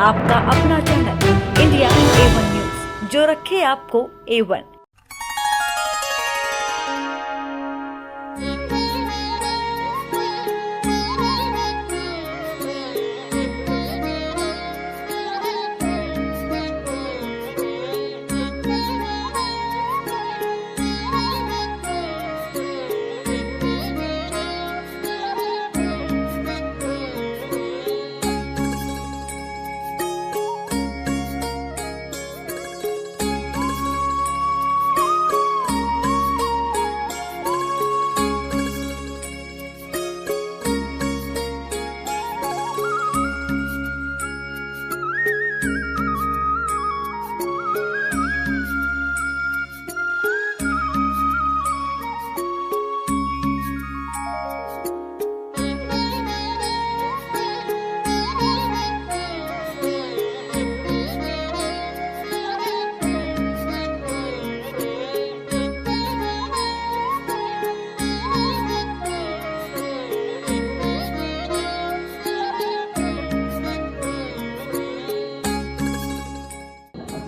आपका अपना channel India A1 news, जो रखे आपको A1।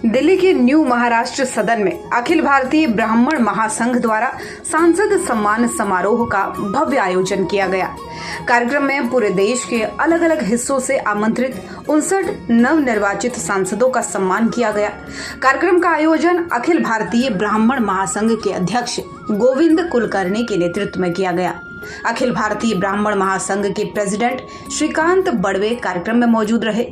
दिल्ली के न्यू महाराष्ट्र सदन में अखिल भारतीय ब्राह्मण महासंघ द्वारा सांसद सम्मान समारोह का भव्य आयोजन किया गया। कार्यक्रम में पूरे देश के अलग अलग हिस्सों से आमंत्रित 59 नवनिर्वाचित सांसदों का सम्मान किया गया। कार्यक्रम का आयोजन अखिल भारतीय ब्राह्मण महासंघ के अध्यक्ष गोविंद कुलकर्णी के नेतृत्व में किया गया। अखिल भारतीय ब्राह्मण महासंघ के प्रेसिडेंट श्रीकांत बड़वे कार्यक्रम में मौजूद रहे।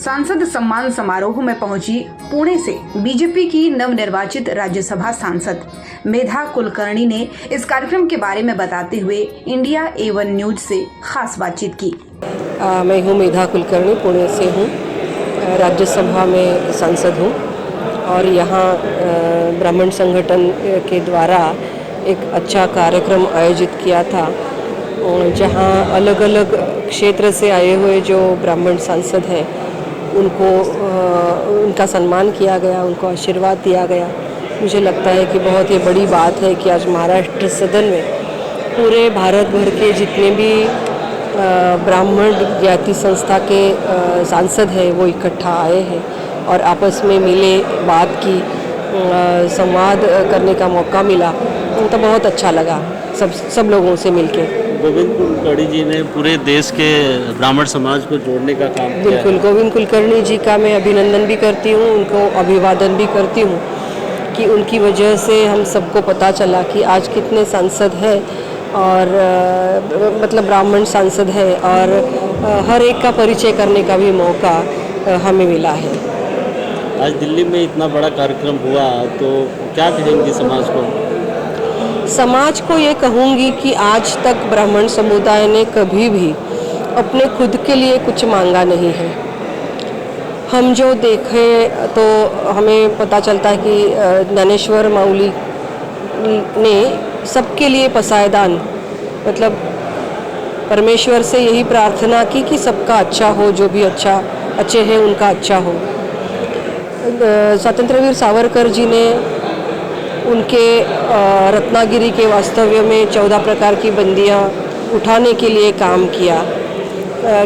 सांसद सम्मान समारोह में पहुंची पुणे से बीजेपी की नवनिर्वाचित राज्यसभा सांसद मेधा कुलकर्णी ने इस कार्यक्रम के बारे में बताते हुए इंडिया A1 न्यूज से खास बातचीत की। मैं हूं मेधा कुलकर्णी, पुणे से हूं, राज्यसभा में सांसद हूं और यहां ब्राह्मण संगठन के द्वारा एक अच्छा कार्यक्रम आयोजित किया था, जहां अलग अलग क्षेत्र से आए हुए जो ब्राह्मण सांसद हैं उनको उनका सम्मान किया गया, उनको आशीर्वाद दिया गया। मुझे लगता है कि बहुत ही बड़ी बात है कि आज महाराष्ट्र सदन में पूरे भारत भर के जितने भी ब्राह्मण जाति संस्था के सांसद हैं वो इकट्ठा आए हैं और आपस में मिले, बात की, संवाद करने का मौका मिला। तो बहुत अच्छा लगा सब लोगों से मिलके। गोविंद कुलकर्णी जी ने पूरे देश के ब्राह्मण समाज को जोड़ने का काम किया। बिल्कुल, गोविंद कुलकर्णी जी का मैं अभिनंदन भी करती हूँ, उनको अभिवादन भी करती हूँ कि उनकी वजह से हम सबको पता चला कि आज कितने सांसद हैं और मतलब ब्राह्मण सांसद हैं और हर एक का परिचय करने का भी मौका हमें मिला है। आज दिल्ली में इतना बड़ा कार्यक्रम हुआ तो क्या कहेंगी समाज को? समाज को ये कहूँगी कि आज तक ब्राह्मण समुदाय ने कभी भी अपने खुद के लिए कुछ मांगा नहीं है। हम जो देखें तो हमें पता चलता है कि ज्ञानेश्वर माउली ने सबके लिए पसायदान, मतलब परमेश्वर से यही प्रार्थना की कि सबका अच्छा हो, जो भी अच्छे हैं उनका अच्छा हो। स्वतंत्रवीर सावरकर जी ने उनके रत्नागिरी के वास्तव्य में 14 प्रकार की बंदियां उठाने के लिए काम किया,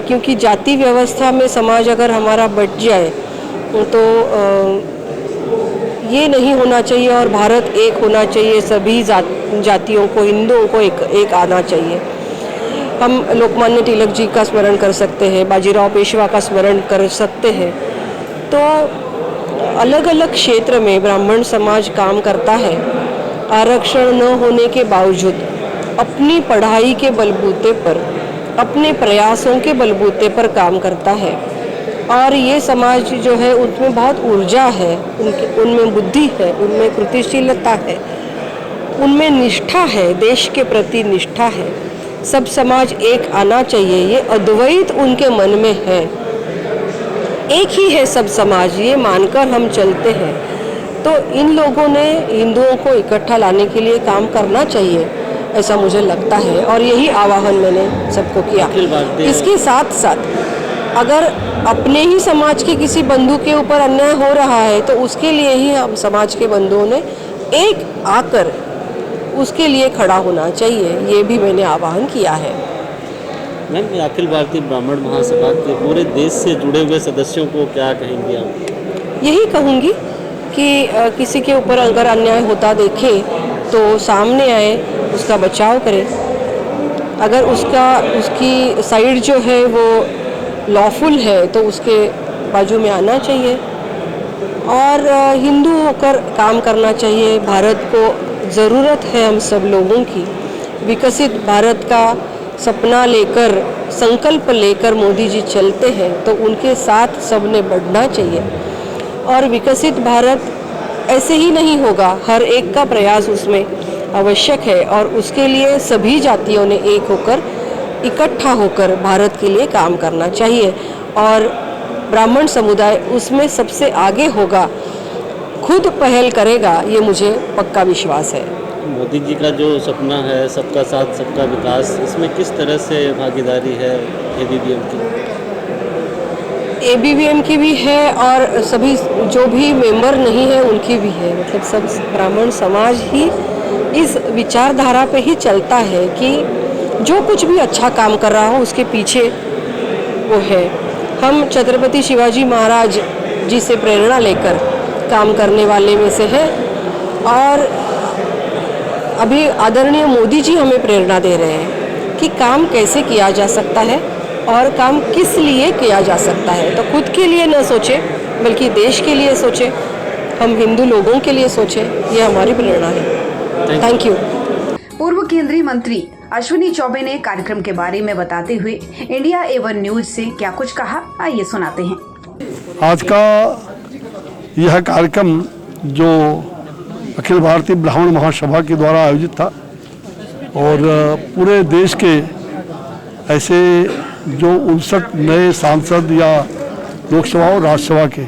क्योंकि जाति व्यवस्था में समाज अगर हमारा बट जाए तो ये नहीं होना चाहिए और भारत एक होना चाहिए। सभी जातियों को, हिंदुओं को एक आना चाहिए। हम लोकमान्य तिलक जी का स्मरण कर सकते हैं, बाजीराव पेशवा का स्मरण कर सकते हैं। तो अलग अलग क्षेत्र में ब्राह्मण समाज काम करता है। आरक्षण न होने के बावजूद अपनी पढ़ाई के बलबूते पर, अपने प्रयासों के बलबूते पर काम करता है और ये समाज जो है उनमें बहुत ऊर्जा है, उनमें बुद्धि है, उनमें कृतिशीलता है, उनमें निष्ठा है, देश के प्रति निष्ठा है। सब समाज एक आना चाहिए, ये अद्वैत उनके मन में है। एक ही है सब समाज, ये मानकर हम चलते हैं। तो इन लोगों ने हिंदुओं को इकट्ठा लाने के लिए काम करना चाहिए, ऐसा मुझे लगता है और यही आह्वान मैंने सबको किया। इसके साथ साथ अगर अपने ही समाज के किसी बंधु के ऊपर अन्याय हो रहा है तो उसके लिए ही हम समाज के बंधुओं ने एक आकर उसके लिए खड़ा होना चाहिए, ये भी मैंने आह्वान किया है। मैम, अखिल भारतीय ब्राह्मण महासभा के पूरे देश से जुड़े हुए सदस्यों को क्या कहेंगे आप? यही कहूँगी कि किसी के ऊपर अगर अन्याय होता देखे तो सामने आए, उसका बचाव करे। अगर उसकी साइड जो है वो लॉफुल है तो उसके बाजू में आना चाहिए और हिंदू होकर काम करना चाहिए। भारत को ज़रूरत है हम सब लोगों की। विकसित भारत का सपना लेकर, संकल्प लेकर मोदी जी चलते हैं तो उनके साथ सबने बढ़ना चाहिए। और विकसित भारत ऐसे ही नहीं होगा, हर एक का प्रयास उसमें आवश्यक है और उसके लिए सभी जातियों ने एक होकर, इकट्ठा होकर भारत के लिए काम करना चाहिए और ब्राह्मण समुदाय उसमें सबसे आगे होगा, खुद पहल करेगा, ये मुझे पक्का विश्वास है। मोदी जी का जो सपना है सबका साथ सबका विकास, इसमें किस तरह से भागीदारी है एबीवीएम की? एबीवीएम की भी है और सभी जो भी मेंबर नहीं है उनकी भी है। मतलब सब ब्राह्मण समाज ही इस विचारधारा पे ही चलता है कि जो कुछ भी अच्छा काम कर रहा हो उसके पीछे वो है। हम छत्रपति शिवाजी महाराज जी से प्रेरणा लेकर काम करने वाले में से हैं और अभी आदरणीय मोदी जी हमें प्रेरणा दे रहे हैं कि काम कैसे किया जा सकता है और काम किस लिए किया जा सकता है। तो खुद के लिए न सोचें बल्कि देश के लिए सोचें, हम हिंदू लोगों के लिए सोचें, ये हमारी प्रेरणा है। Thank you. पूर्व केंद्रीय मंत्री अश्विनी चौबे ने कार्यक्रम के बारे में बताते हुए इंडिया A1 न्यूज से क्या कुछ कहा, आइए सुनाते हैं। आज का यह कार्यक्रम जो अखिल भारतीय ब्राह्मण महासभा के द्वारा आयोजित था और पूरे देश के ऐसे जो 59 नए सांसद या लोकसभा और राज्यसभा के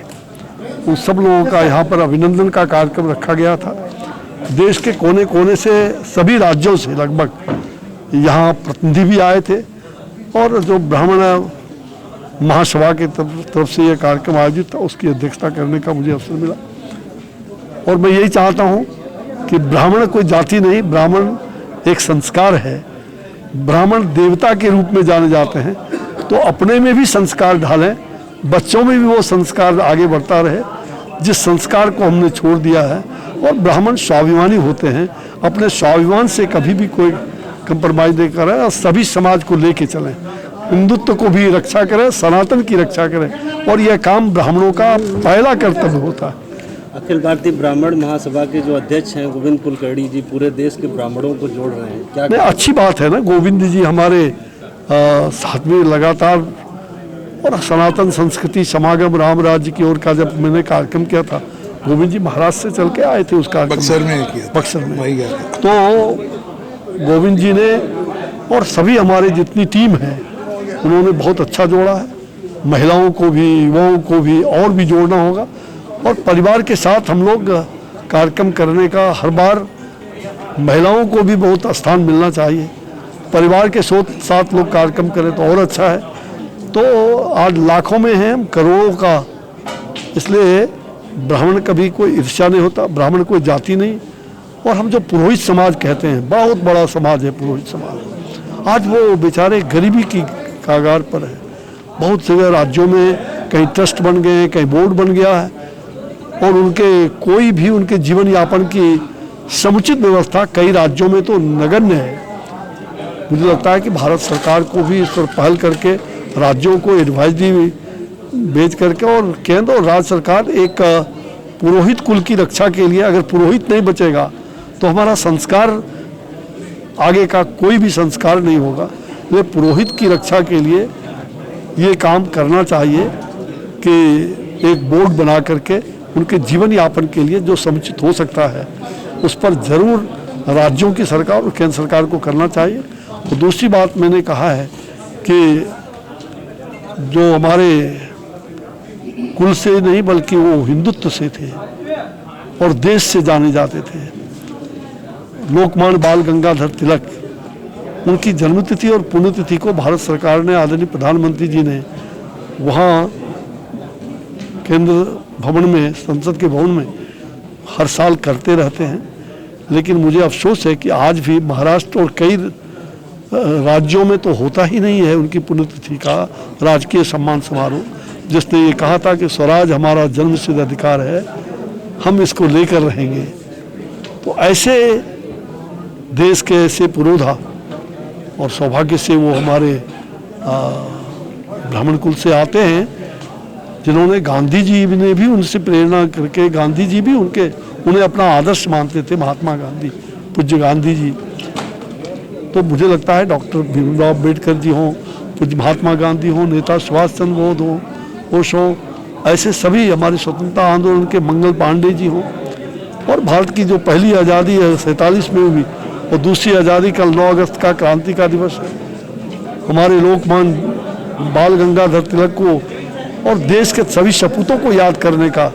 उन सब लोगों का यहाँ पर अभिनंदन का कार्यक्रम रखा गया था। देश के कोने कोने से सभी राज्यों से लगभग यहाँ प्रतिनिधि भी आए थे और जो ब्राह्मण महासभा के तरफ से यह कार्यक्रम आयोजित था उसकी अध्यक्षता करने का मुझे अवसर मिला। और मैं यही चाहता हूँ कि ब्राह्मण कोई जाति नहीं, ब्राह्मण एक संस्कार है। ब्राह्मण देवता के रूप में जाने जाते हैं, तो अपने में भी संस्कार ढालें, बच्चों में भी वो संस्कार आगे बढ़ता रहे जिस संस्कार को हमने छोड़ दिया है। और ब्राह्मण स्वाभिमानी होते हैं, अपने स्वाभिमान से कभी भी कोई कंप्रोमाइज नहीं करें और सभी समाज को लेके चलें, हिंदुत्व को भी रक्षा करें, सनातन की रक्षा करें और यह काम ब्राह्मणों का पहला कर्तव्य होता है। अखिल भारतीय ब्राह्मण महासभा के जो अध्यक्ष हैं गोविंद कुलकर्णी जी पूरे देश के ब्राह्मणों को जोड़ रहे हैं, क्या? नहीं, अच्छी बात है ना। गोविंद जी हमारे साथ में लगातार और सनातन संस्कृति समागम राम राज्य की ओर का जब मैंने कार्यक्रम किया था, गोविंद जी महाराष्ट्र से चल के आए थे उस कार्यक्रम बक्सर में किया, बक्सर में वही गया। तो गोविंद जी ने और सभी हमारे जितनी टीम है उन्होंने बहुत अच्छा जोड़ा है। महिलाओं को भी, युवाओं को भी और भी जोड़ना होगा और परिवार के साथ हम लोग कार्यक्रम करने का हर बार महिलाओं को भी बहुत स्थान मिलना चाहिए। परिवार के साथ लोग कार्यक्रम करें तो और अच्छा है। तो आज लाखों में हैं हम, करोड़ों का, इसलिए ब्राह्मण कभी कोई ईर्ष्या नहीं होता, ब्राह्मण कोई जाति नहीं। और हम जो पुरोहित समाज कहते हैं, बहुत बड़ा समाज है पुरोहित समाज, आज वो बेचारे गरीबी की कागार पर है। बहुत से राज्यों में कहीं ट्रस्ट बन गए हैं, कहीं बोर्ड बन गया है और उनके कोई भी उनके जीवन यापन की समुचित व्यवस्था कई राज्यों में तो नगण्य है। मुझे लगता है कि भारत सरकार को भी इस पर पहल करके राज्यों को एडवाइजरी भेज करके और केंद्र और राज्य सरकार एक पुरोहित कुल की रक्षा के लिए, अगर पुरोहित नहीं बचेगा तो हमारा संस्कार आगे का कोई भी संस्कार नहीं होगा। ये पुरोहित की रक्षा के लिए ये काम करना चाहिए कि एक बोर्ड बना करके उनके जीवन यापन के लिए जो समुचित हो सकता है उस पर जरूर राज्यों की सरकार और केंद्र सरकार को करना चाहिए। और दूसरी बात मैंने कहा है कि जो हमारे कुल से नहीं बल्कि वो हिंदुत्व से थे और देश से जाने जाते थे, लोकमान्य बाल गंगाधर तिलक, उनकी जन्मतिथि और पुण्यतिथि को भारत सरकार ने, आदरणीय प्रधानमंत्री जी ने वहाँ केंद्र भवन में, संसद के भवन में हर साल करते रहते हैं। लेकिन मुझे अफसोस है कि आज भी महाराष्ट्र और कई राज्यों में तो होता ही नहीं है उनकी पुण्यतिथि का राजकीय सम्मान समारोह, जिसने ये कहा था कि स्वराज हमारा जन्मसिद्ध अधिकार है, हम इसको लेकर रहेंगे। तो ऐसे देश के ऐसे पुरोधा, और सौभाग्य से वो हमारे ब्राह्मण कुल से आते हैं, जिन्होंने गांधी जी ने भी उनसे प्रेरणा करके, गांधी जी भी उन्हें अपना आदर्श मानते थे, महात्मा गांधी, पूज्य गांधी जी। तो मुझे लगता है डॉक्टर भीमराव अम्बेडकर जी हों, पूज्य महात्मा गांधी हों, नेता सुभाष चंद्र बोस हों, ओशो, ऐसे सभी हमारे स्वतंत्रता आंदोलन के मंगल पांडे जी हों, और भारत की जो पहली आज़ादी है 47 में हुई, और दूसरी आज़ादी कल 9 अगस्त का क्रांति का दिवस है। हमारे लोकमान्य बाल गंगाधर तिलक को और देश के सभी सपूतों को याद करने का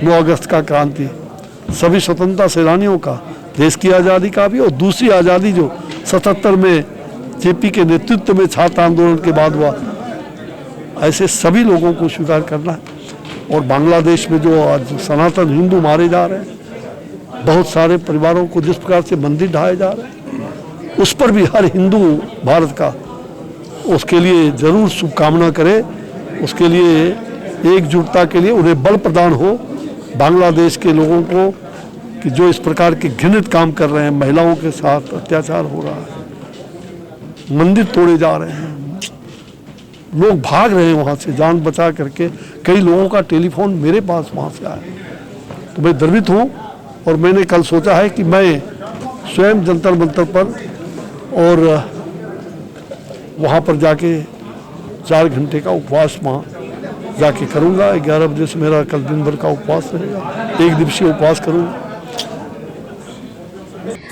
9 अगस्त का क्रांति, सभी स्वतंत्रता सेनानियों का, देश की आज़ादी का भी, और दूसरी आज़ादी जो 77 में जेपी के नेतृत्व में छात्र आंदोलन के बाद हुआ, ऐसे सभी लोगों को स्वीकार करना है। और बांग्लादेश में जो आज सनातन हिंदू मारे जा रहे हैं, बहुत सारे परिवारों को जिस प्रकार से मंदिर ढाए जा रहे हैं, उस पर भी हर हिंदू भारत का उसके लिए जरूर शुभकामना करे, उसके लिए एकजुटता के लिए उन्हें बल प्रदान हो बांग्लादेश के लोगों को, कि जो इस प्रकार के घृणित काम कर रहे हैं, महिलाओं के साथ अत्याचार हो रहा है, मंदिर तोड़े जा रहे हैं, लोग भाग रहे हैं वहाँ से जान बचा करके। कई लोगों का टेलीफोन मेरे पास वहाँ से आया, तो मैं गर्वित हूँ। और मैंने कल सोचा है कि मैं स्वयं जंतर मंतर पर और वहाँ पर जाके 4 घंटे का उपवास वहाँ जाके करूँगा। 11 बजे से मेरा कल दिन भर का उपवास रहेगा, 1 दिवसीय उपवास करूँगा।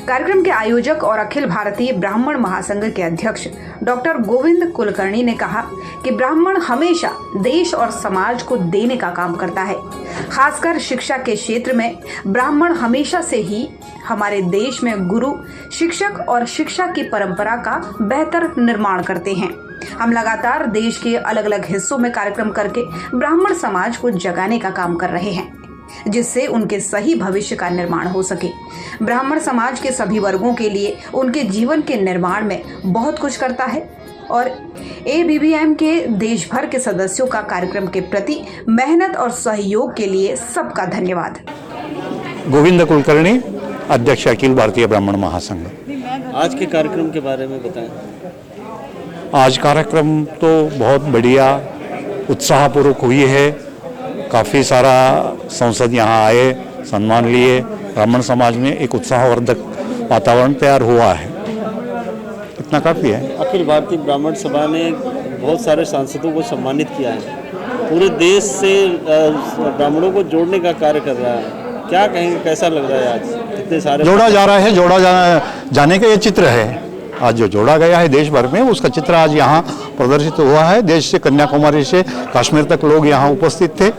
कार्यक्रम के आयोजक और अखिल भारतीय ब्राह्मण महासंघ के अध्यक्ष डॉक्टर गोविंद कुलकर्णी ने कहा कि ब्राह्मण हमेशा देश और समाज को देने का काम करता है। खासकर शिक्षा के क्षेत्र में ब्राह्मण हमेशा से ही हमारे देश में गुरु, शिक्षक और शिक्षा की परंपरा का बेहतर निर्माण करते हैं। हम लगातार देश के अलग अलग हिस्सों में कार्यक्रम करके ब्राह्मण समाज को जगाने का काम कर रहे हैं, जिससे उनके सही भविष्य का निर्माण हो सके। ब्राह्मण समाज के सभी वर्गों के लिए उनके जीवन के निर्माण में बहुत कुछ करता है, और ABBM के देश भर के सदस्यों का कार्यक्रम के प्रति मेहनत और सहयोग के लिए सबका धन्यवाद। गोविंद कुलकर्णी, अध्यक्ष अखिल भारतीय ब्राह्मण महासंघ। आज के कार्यक्रम के बारे में बताएं। आज कार्यक्रम तो बहुत बढ़िया उत्साहपूर्वक हुई है। काफ़ी सारा सांसद यहाँ आए, सम्मान लिए, ब्राह्मण समाज में एक उत्साहवर्धक वातावरण तैयार हुआ है, इतना काफ़ी है। अखिल भारतीय ब्राह्मण सभा ने बहुत सारे सांसदों को सम्मानित किया है, पूरे देश से ब्राह्मणों को जोड़ने का कार्य कर रहा है। क्या कहेंगे, कैसा लग रहा है आज इतने सारे जोड़ा जा रहा है, जाने का ये चित्र है। आज जो जोड़ा गया है देश भर में, उसका चित्र आज यहाँ प्रदर्शित हुआ है। देश से कन्याकुमारी से कश्मीर तक लोग यहाँ उपस्थित थे।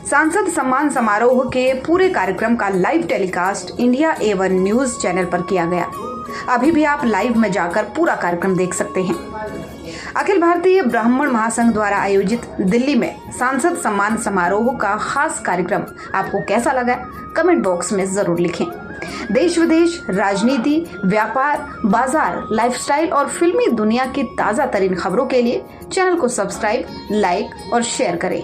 सांसद सम्मान समारोह के पूरे कार्यक्रम का live telecast India A1 news channel पर किया गया। अभी भी आप लाइव में जाकर पूरा कार्यक्रम देख सकते हैं। अखिल भारतीय ब्राह्मण महासंघ द्वारा आयोजित दिल्ली में सांसद सम्मान समारोह का खास कार्यक्रम आपको कैसा लगा, कमेंट बॉक्स में जरूर लिखें। देश विदेश, राजनीति, व्यापार, बाजार, लाइफस्टाइल और फिल्मी दुनिया की ताजा तरीन खबरों के लिए चैनल को सब्सक्राइब, लाइक और शेयर करें।